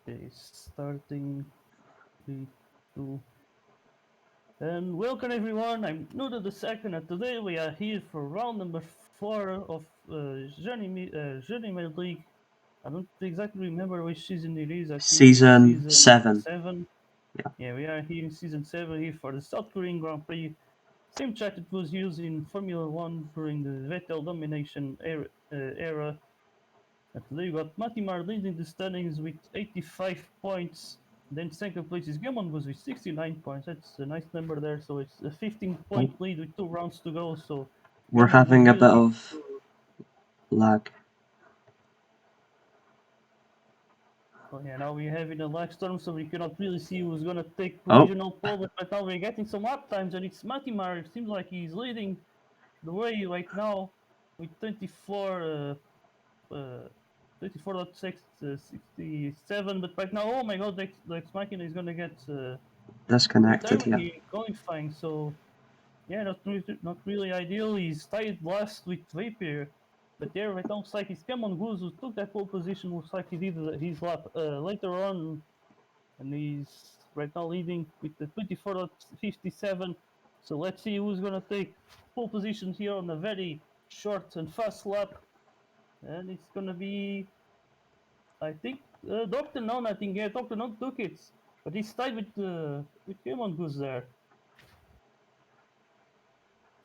Okay, starting 3, 2, and welcome everyone. I'm Nudo the second, and today we are here for round number 4 of Journeyman League. I don't exactly remember which season it is. I think it's Season season 7. 7. Yeah. Yeah, we are here in season 7 here for the South Korean Grand Prix. Same track that was used in Formula 1 during the Vettel domination era. And today we got Matimar leading the standings with 85 points. Then second place is Gilman was with 69 points. That's a nice number there. So it's a 15-point Oh, lead with 2 rounds to go. So we're Gilman was having a really bit needs of to. lag. Oh yeah, now we're having a lag storm, so we cannot really see who's gonna take Oh, provisional pole. But now we're getting some lap times, and it's Matimar. It seems like he's leading the way right now with 24. 24.67, but right now, oh my god, Lex Machina is gonna get disconnected, retirement yeah. here in qualifying, so yeah, not really ideal. He's tied last with Vapier, but there it looks like it's Cameron Goose who took that pole position. Looks like he did his lap later on, and he's right now leading with the 24.57. So let's see who's gonna take pole position here on a very short and fast lap, and it's gonna be I think Doctor None. I think yeah, Doctor None took it, but he's tied with Cameron Goose there.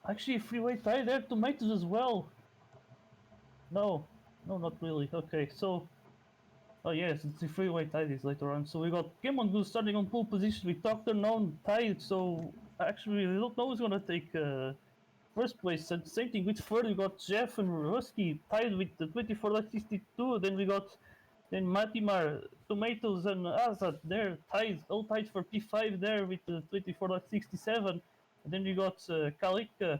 Actually, freeway tie there. Tomatoes as well. No, no, not really. Okay, so oh yes, it's the freeway tie this later on. So we got Cameron Goose starting on pole position with Doctor None tied. So actually, we don't know who's gonna take first place. And same thing with third. We got Jeff and Rusky tied with the 24.62. Then we got then Matimar, Tomatoes, and Azad, they're tied, all tied for P5 there with the 24.67. And then we got Kalika,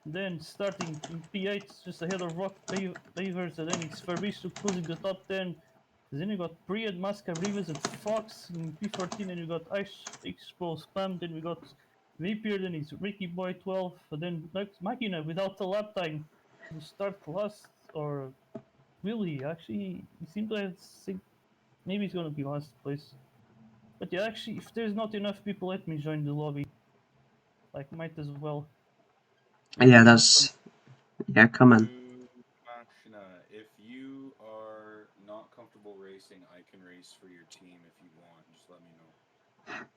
then starting in P8, just ahead of Rock Pavers, and then it's Fabricio closing the top 10. Then you got Priad, Masca, Rivers, and Fox in P14, and you got Ice Expo Spam. Then we got Vapier, then it's Ricky Boy 12, and then Machina without a lap time to start last, or really, actually, he seemed to have maybe it's gonna be last place. But yeah, actually, if there's not enough people, let me join the lobby. Like, might as well. Yeah, Have fun. that's. Yeah, come on. Machina, if you are not comfortable racing, I can race for your team if you want. Just let me know.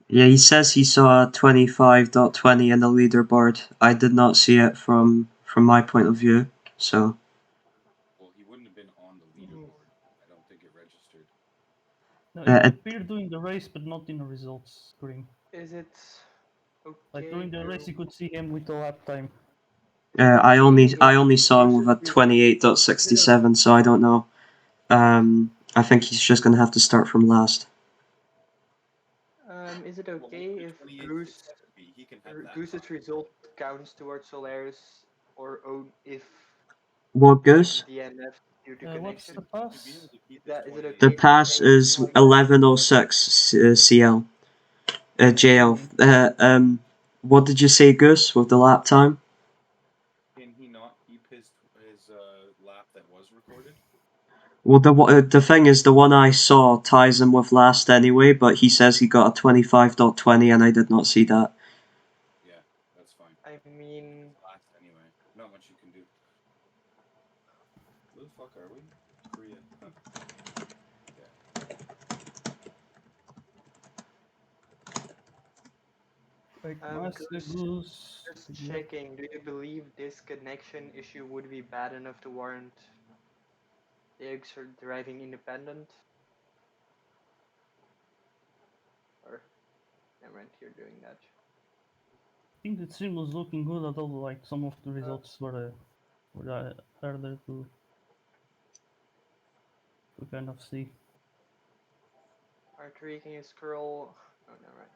Yeah, he says he saw 25.20 in the leaderboard. I did not see it from my point of view, so. Well, he wouldn't have been on the Mm. leaderboard. I don't think it registered. No, it It, appeared during the race, but not in the results screen. Is it Like okay during the race, for you could see him with the lap time. is I it only saw him with a is it 28.67, so I don't know. I think he's just gonna have to start from last. is it Well, okay hopefully if 28.6 SB. He can have that. Goose's result counts towards Solaris or own if What he gets goes? DNF due to What's the connection? He'd be able pass? to keep his Is it 28. The okay to pass say something is like that? 1106 CL. JL. Okay. What did you say, Goose, with the lap time? Can he not keep his lap that was recorded? Well, the thing is, the one I saw ties him with last anyway, but he says he got a 25.20, and I did not see that. Yeah, that's fine. I mean, It's last anyway. Not much you can do. Where the fuck are we? Korea. Huh. Yeah. Like Master Goose, Goose. just Yep. checking. Do you believe this connection issue would be bad enough to warrant Diggs or driving independent? Or never mind, you're doing that. I think the stream was looking good, although like some of the Uh, results were harder to kind of see. Archery King is scroll. Oh, never mind.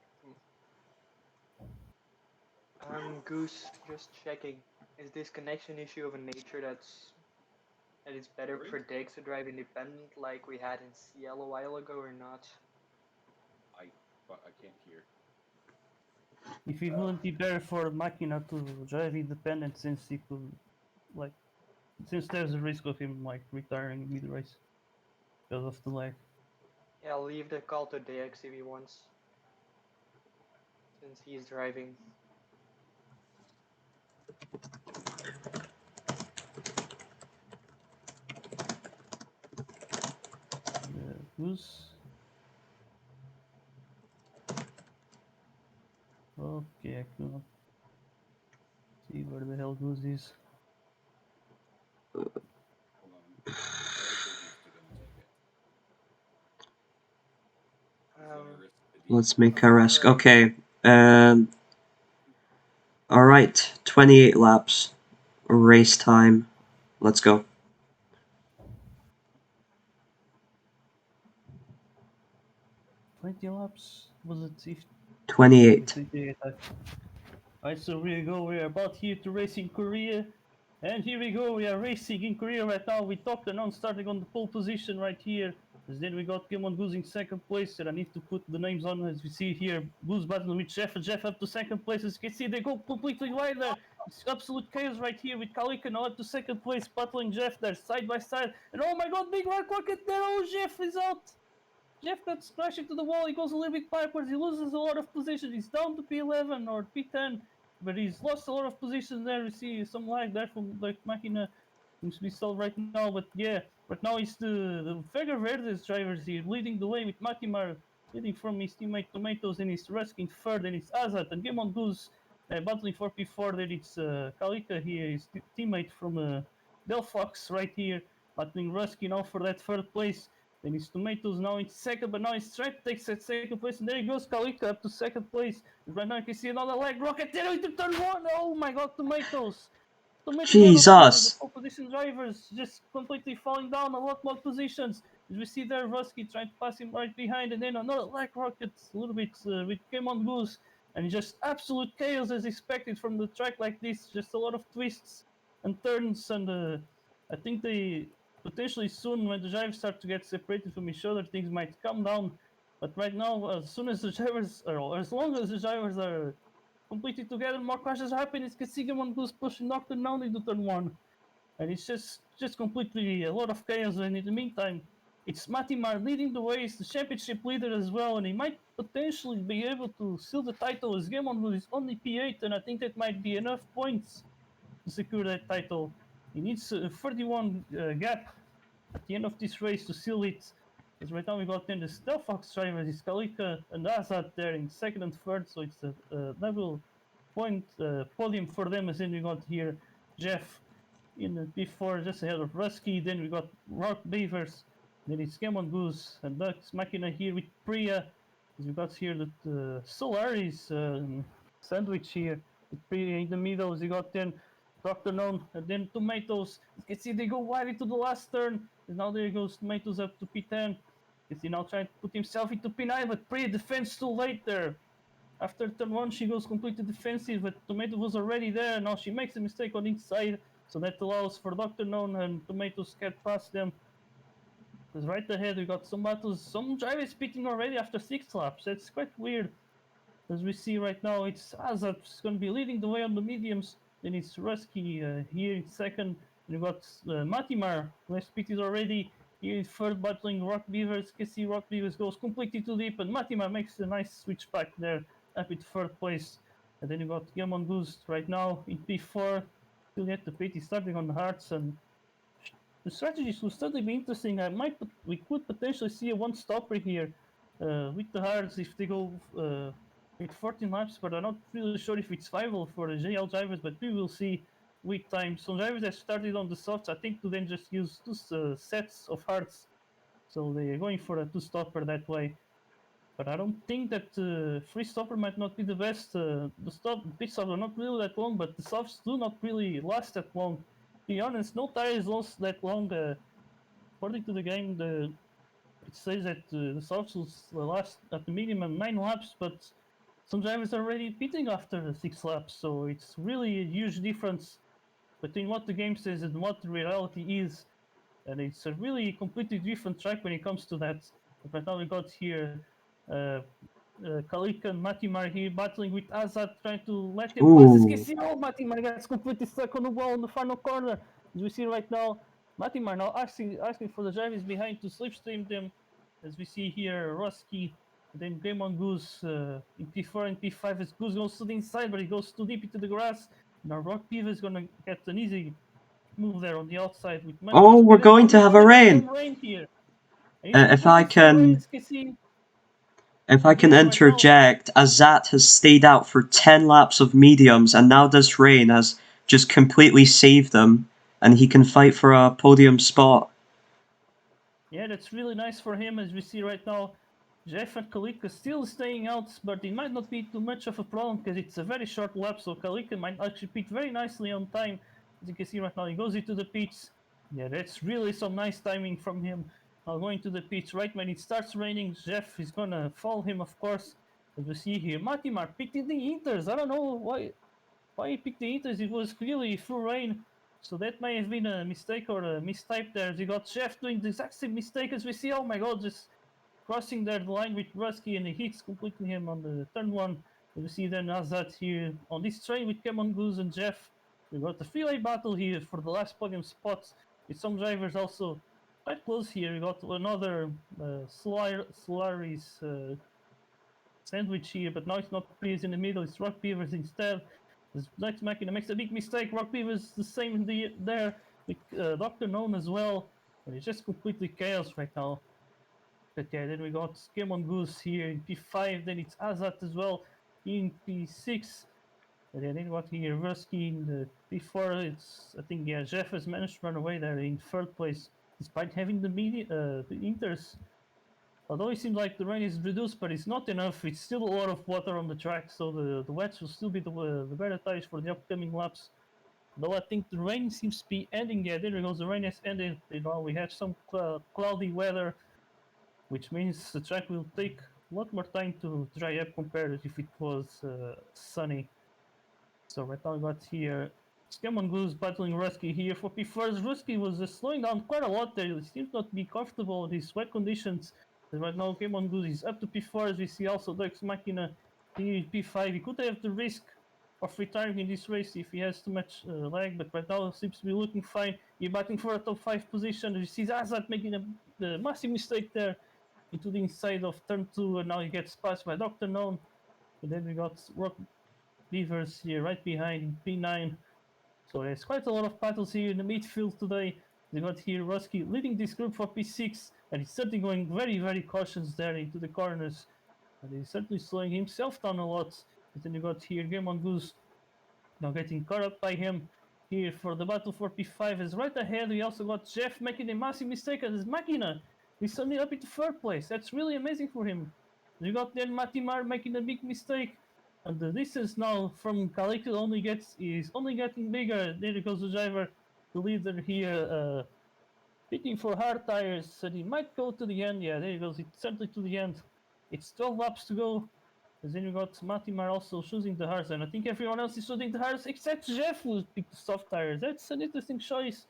Goose, just checking. Is this connection issue of a nature that it's better Sorry? for Diggs to drive independent like we had in CL a while ago or not? I can't hear. If it wouldn't be better for Machina to drive independent since he could like since there's a risk of him like retiring mid race because of the lag. Yeah, I'll leave the call to DX if he wants. Since he's driving. Goose. Okay, I cannot see where the hell Goose is. Hold on. I'll wait for Goose to come take it. He's gonna risk the D. Let's make a risk. Alright. Okay. Alright. 28 laps. Race time. Let's go. 20 laps? Was it 50? 28. 28. Alright, so here we go. We are about here to race in Korea. And here we go. We are racing in Korea right now. We talked and on starting on the pole position right here. As then we got Kimon Goose in second place. And I need to put the names on as we see here. Goose battling with Jeff and Jeff up to second place. As you can see, they go completely wide there. It's absolute chaos right here with Kalika now up to second place, battling Jeff there side by side. And oh my god, big rock rocket there. Oh, Jeff is out. Jeff got crashed into the wall. He goes a little bit backwards. He loses a lot of position. He's down to P11 or P10, but he's lost a lot of positions there. You see some lag there from like Machina seems to be solved right now. But yeah, right now it's the Vega Verdes drivers here leading the way with Matimar leading from his teammate Tomatoes, and he's Ruskin third, and it's Azat and Game on Goose battling for P4. Then it's Kalika here, his teammate from Delphox right here battling Ruskin now for that third place. Then it's Tomatoes now in second, but now it's trying to take second place. And there he goes, Kalika up to second place. Right now you can see another leg rocket there into turn one. Oh my god, Tomatoes. Tomatoes one of the Jesus! pole position drivers just completely falling down a lot more positions. As we see there, Rusky trying to pass him right behind, and then another leg rocket a little bit with Came on Goose. And just absolute chaos as expected from the track like this. Just a lot of twists and turns, and I think they potentially soon when the drivers start to get separated from each other, things might calm down. But right now, as soon as the drivers, or as long as the drivers are completely together, more crashes happen. It's Kasigamon who's pushing Doctor now into turn one, and it's just completely a lot of chaos. And in the meantime, it's Matimar leading the way. He's the championship leader as well, and he might potentially be able to seal the title as Gamon, who is only P8, and I think that might be enough points to secure that title. He needs a 31 gap at the end of this race to seal it. Because right now we got then the Stealthfox drivers, it's Kalika and Azad there in second and third, so it's a level point podium for them. As then we got here Jeff in the P4 just ahead of Rusky. Then we got Rock Beavers. Then it's Gamon Goose and Ducks Machina here with Priya. As we got here the Solaris sandwich here with Priya in the middle. As you got then Dr. Known and then Tomatoes. You can see they go wide into the last turn. And now there goes Tomatoes up to P10. You see now trying to put himself into P9, but Priya defends too late there. After turn one, she goes completely defensive, but Tomato was already there. Now she makes a mistake on each side, so that allows for Dr. Known and Tomatoes get past them. Because right ahead, we got some battles, some drivers pitting already after 6 laps. That's quite weird. As we see right now, it's Azat's going to be leading the way on the mediums. Then it's Rusky here in second. We've got Matimar, who has pitted already. Here in third, battling Rock Beavers. You can see Rock Beavers goes completely too deep, and Matimar makes a nice switch back there up in third place. And then you got Gamon Goose right now in P4. Still yet the pit. He's starting on the hearts, and the strategies will certainly be interesting. We could potentially see a one stopper here with the hards if they go with 14 laps, but I'm not really sure if it's viable for the JL drivers. But we will see with time. Some drivers that started on the softs, I think, to then just use two sets of hards, so they're going for a two stopper that way. But I don't think that free stopper might not be the best. The pit stops are not really that long, but the softs do not really last that long. To be honest, no tires last that long. According to the game, it says that the softs will last at the minimum 9 laps, but some drivers are already pitting after 6 laps, so it's really a huge difference between what the game says and what the reality is. And it's a really completely different track when it comes to that. But right now we got here uh, Kalika and Matimar here battling with Azad, trying to let him pass. Ooh. Oh, Matimar gets completely stuck on the wall in the final corner. As we see right now, Matimar now asking for the drivers behind to slipstream them. as we see here, Rusky, then Game on Goose in P4 and P5 as Goose goes to the inside, but he goes too deep into the grass. Now Rock Beaver is gonna get an easy move there on the outside with much Oh, more we're speed. And going now to he's have a gonna get rain. some rain here. And he's If I completely full rain, can, as you can see. if I can Here right now, interject, Azat has stayed out for 10 laps of mediums, and now this rain has just completely saved him, and he can fight for a podium spot. yeah, that's really nice for him, as we see right now. Jeff and Kalika still staying out, but it might not be too much of a problem because it's a very short lap, so Kalika might actually pit very nicely on time. As you can see right now, he goes into the pits. Yeah, that's really some nice timing from him. Now going to the pits right when it starts raining, Jeff is gonna follow him, of course. As we see here, Matimar pitting the Inters. I don't know why he picked the Inters. It was clearly full rain. So that may have been a mistake or a mistype there. You got Chef doing the exact same mistake as we see. Oh my god, just crossing there the line with Rusky and he hits completely him on the turn one. You see then Azad here on this train with Kemon Goose and Jeff. We got the freeway battle here for the last podium spots with some drivers also quite close here. We got another Solaris sandwich here, but now it's not Beavers in the middle, it's Rock Beavers instead. This Night Machina makes a big mistake. Rock Beavers the same in there with Dr. Known as well. But it's just completely chaos right now. But yeah, then we got Skimon Goose here in P5, then it's Azat as well in P6. And then we got here Versky in the P4. It's I think yeah, Jeff has managed to run away there in third place despite having the Inters. Although it seems like the rain is reduced, but it's not enough. It's still a lot of water on the track, so the wets will still be the better tires for the upcoming laps. Though I think the rain seems to be ending. Yeah, there it goes. The rain has ended. You know, we had some cloudy weather, which means the track will take a lot more time to dry up compared to if it was sunny. So right now we got here Skemon Goose battling Rusky here for P1st. Rusky was slowing down quite a lot there. He seems not to be comfortable in these wet conditions. And right now Skemon Goose is up to P4 as we see also Dex Machina here P5. He could have the risk of retiring in this race if he has too much lag, but right now seems to be looking fine. He's batting for a top 5 position. We see Azad making a massive mistake there into the inside of turn 2, and now he gets passed by Dr. Known. And then we got Rock Beavers here right behind in P9. So there's quite a lot of battles here in the midfield today. We got here Rusky leading this group for P6, and he's certainly going very, very cautious there into the corners. And he's certainly slowing himself down a lot. And then you got here Game on Goose now getting caught up by him here for the battle for P5 is right ahead. We also got Jeff making a massive mistake as his Machina. He's suddenly up into third place. That's really amazing for him. You got then Matimar making a big mistake. And the distance now from Kaliko is only getting bigger. There goes the driver, the leader here, pitting for hard tires. And he might go to the end. Yeah, there he goes. It's certainly to the end. It's 12 laps to go. And then you got Matimar also choosing the hard, and I think everyone else is choosing the hard except Jeff who picked the soft tires. That's an interesting choice.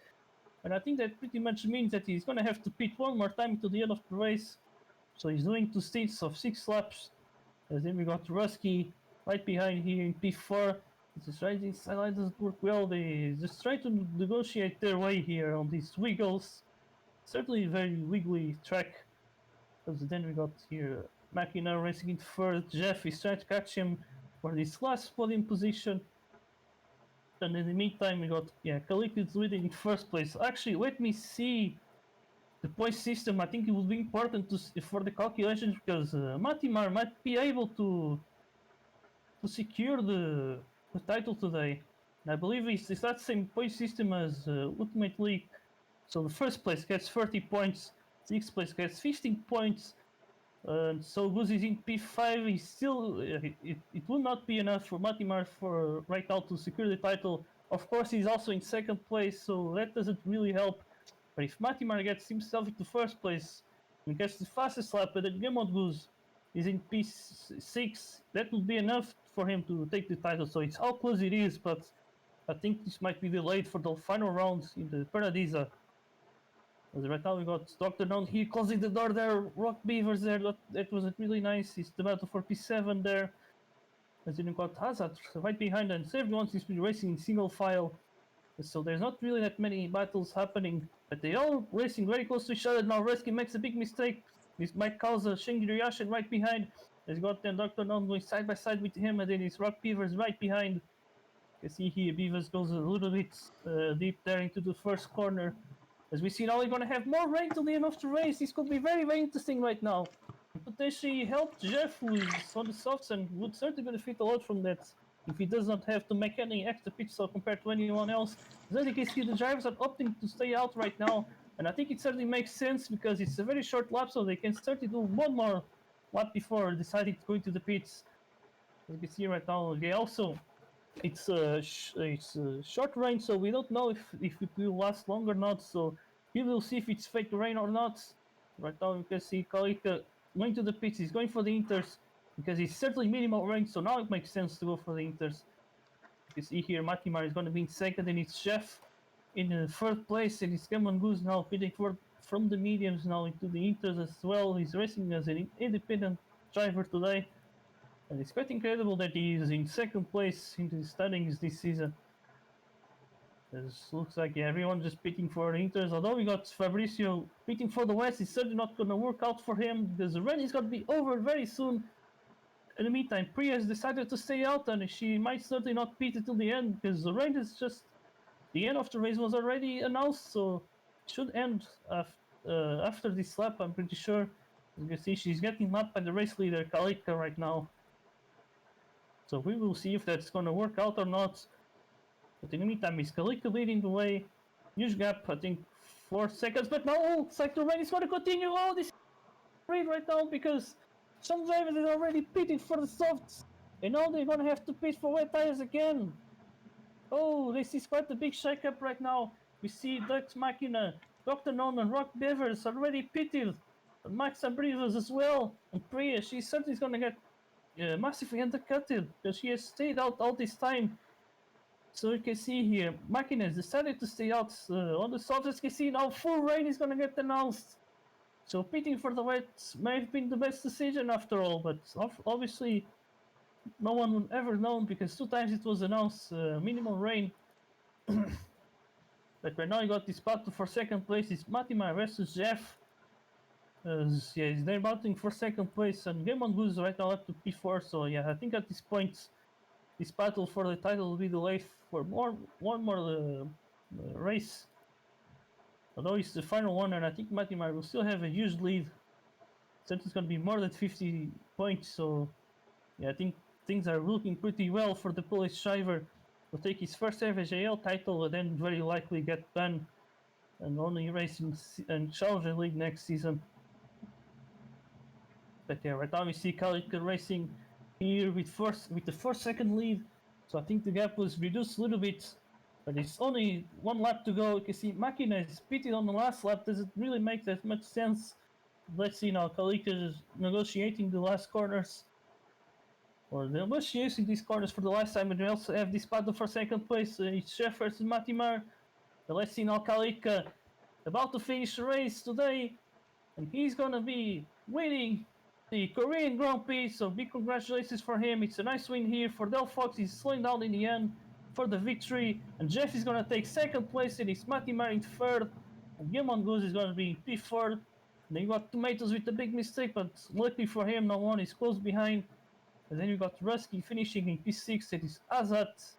And I think that pretty much means that he's gonna have to pit one more time to the end of the race. So he's doing 2 stints of 6 laps. And then we got Rusky right behind here in P4. This riding sideline doesn't work well. They just try to negotiate their way here on these wiggles. Certainly a very wiggly track. Because then we got here Machina racing in first. Jeff is trying to catch him for this last podium position. And in the meantime, we got Kalik is leading in first place. Actually, let me see the point system. I think it would be important for the calculations because Matimar might be able to secure the title today. And I believe it's that same point system as Ultimate League. So the first place gets 30 points, sixth place gets 15 points. So Goose is in P5. He's still it will not be enough for Matimar for right now to secure the title. Of course, he's also in second place, so that doesn't really help. But if Matimar gets himself into first place and gets the fastest lap, and then Gemot Goose is in P6, that will be enough for him to take the title. So it's how close it is, but I think this might be delayed for the final round in the Paradisa. As right now we got Dr. Known here closing the door there, Rock Beavers there, that was really nice. It's the battle for P7 there. As then you got Hazard right behind, and everyone seems to be racing in single file. So there's not really that many battles happening, but they all racing very close to each other. Now Resky makes a big mistake, This might cause a Shingiri reaction right behind. He's got then Dr. Non going side by side with him, and then his Rock Beavers right behind. You can see here Beavers goes a little bit deep there into the first corner. As we see now, we're going to have more rain till the end of the race. This could be very, very interesting right now. Potentially help Jeff, who is on the softs and would certainly benefit a lot from that if he does not have to make any extra pit stop compared to anyone else. As you can see, the drivers are opting to stay out right now, and I think it certainly makes sense because it's a very short lap, so they can certainly do one more lap before deciding to go into the pits. As you can see right now, they also it's a short range, so we don't know if it will last long or not. So we will see if it's fake rain or not. Right now you can see Kalika going to the pits. He's going for the inters because he's certainly minimal range. So now it makes sense to go for the inters. You can see here Matimar is going to be in second, and it's Chef in third place, and it's Cameron Goose now pitting from the mediums now into the inters as well. He's racing as an independent driver today. And it's quite incredible that he is in second place in the standings this season. It looks like everyone just pitting for the Inters. Although we got Fabricio pitting for the West, it's certainly not going to work out for him because the run is going to be over very soon. In the meantime, Priya has decided to stay out, and she might certainly not pit until the end because the rain is just the end of the race was already announced, so it should end after this lap. I'm pretty sure. As you can see, she's getting lapped by the race leader Kalika right now. So we will see if that's going to work out or not. But in the meantime, is Kalika leading the way? Huge gap, I think 4 seconds. But no, it's like the rain is going to continue. Oh, this is great right now because some drivers are already pitting for the softs. And now they're going to have to pit for wet tires again. Oh, this is quite a big shake-up right now. We see Dux Machina, Dr. Non, and Rock Beavers already pitted. And Max Abrivas as well. And Priya, she certainly is going to get massively undercutted because she has stayed out all this time. So you can see here, Machina has decided to stay out on the softs. As you can see now, full rain is going to get announced. So pitting for the wet may have been the best decision after all, but obviously no one would ever know because 2 times it was announced minimal rain. But right now you got this battle for second place. It's Matima versus Jeff. Yeah, they're battling for second place, and Game on Goose right now up to P4. So yeah, I think at this point, this battle for the title will be delayed for one more race. Although it's the final one, and I think Matimar will still have a huge lead. Since it's going to be more than 50 points, so yeah, I think things are looking pretty well for the Polish driver. Will take his first ever JL title, and then very likely get banned and only race in Challenger League next season. But yeah, right now we see Kalika racing here with the 4-second lead. So I think the gap was reduced a little bit, but it's only 1 lap to go. You can see Machina is pitted on the last lap. Doesn't really make that much sense. Let's see now, Kalika is negotiating the last corners. Or they're negotiating these corners for the last time, and we also have this battle for second place. It's Chef versus Matimar. But let's see now, Kalika about to finish the race today, and he's gonna be winning the Korean Grand Prix, so big congratulations for him. It's a nice win here for Del Fox. He's slowing down in the end for the victory, and Jeff is gonna take second place, and it's Matimar in third, and Gilman Goose is gonna be in P4. And then you got Tomatoes with a big mistake, but luckily for him, no one is close behind. And then you got Rusky finishing in P6, it is Azat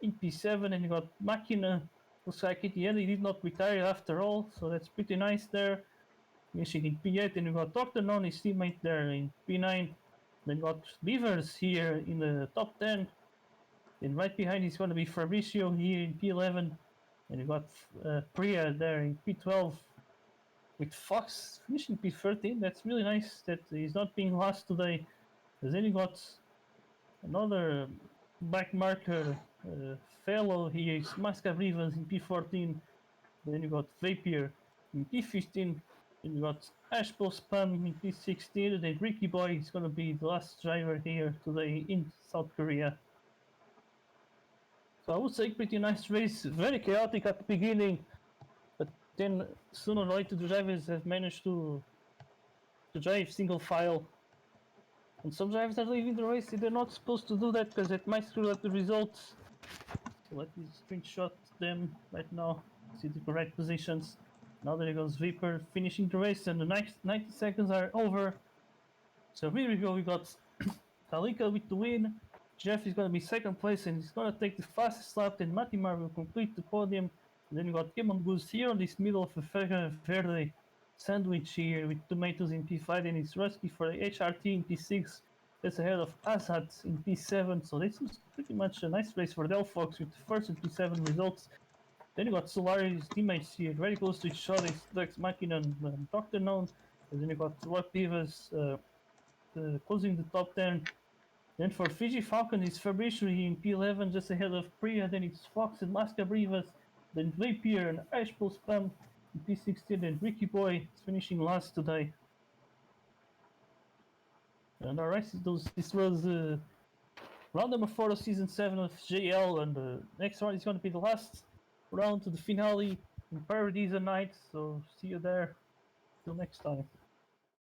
in P7, and you got Machina. Looks like at the end he did not retire after all, so that's pretty nice there. Finishing in P8, and you got Dr. Non, his teammate there in P9. Then you got Beavers here in the top 10. And right behind is going to be Fabricio here in P11. And you got Priya there in P12. With Fox finishing P13, that's really nice that he's not being lost today. Because then you got another back marker fellow here, is Masca Rivas in P14. Then you got Vapier in P15. Then you got Ashpo Spam in P16. And then Ricky Boy is going to be the last driver here today in South Korea. So I would say pretty nice race, very chaotic at the beginning. But then sooner or later the drivers have managed to drive single file. And some drivers are leaving the race, they're not supposed to do that because it might screw up the results. So let me screenshot them right now, see the correct positions. Now there goes Viper finishing the race, and the next 90 seconds are over. So here we go. We got Kalika with the win. Jeff is going to be second place, and he's going to take the fastest lap. Then Matimar will complete the podium. And then we got Kim on Goose here on this middle of a Verde sandwich here with tomatoes in P5, and it's Rusky for the HRT in P6. That's ahead of Azad in P7. So this was pretty much a nice race for Delphox with the first and P7 results. Then you got Solari's teammates here, very close to each other. It's Lex Machina and Dr. Known. And then you got Rock Pivas closing the top 10. Then for Fiji Falcon, it's Fabricio in P11, just ahead of Priya. Then it's Fox and Masca Brivas. Then Vapier and Ashpol Spam in P16. And Ricky Boy is finishing last today. And alright, this was round number 4 of season 7 of JL. And the next round is going to be the last round to the finale in Paradise Night. So see you there. Till next time.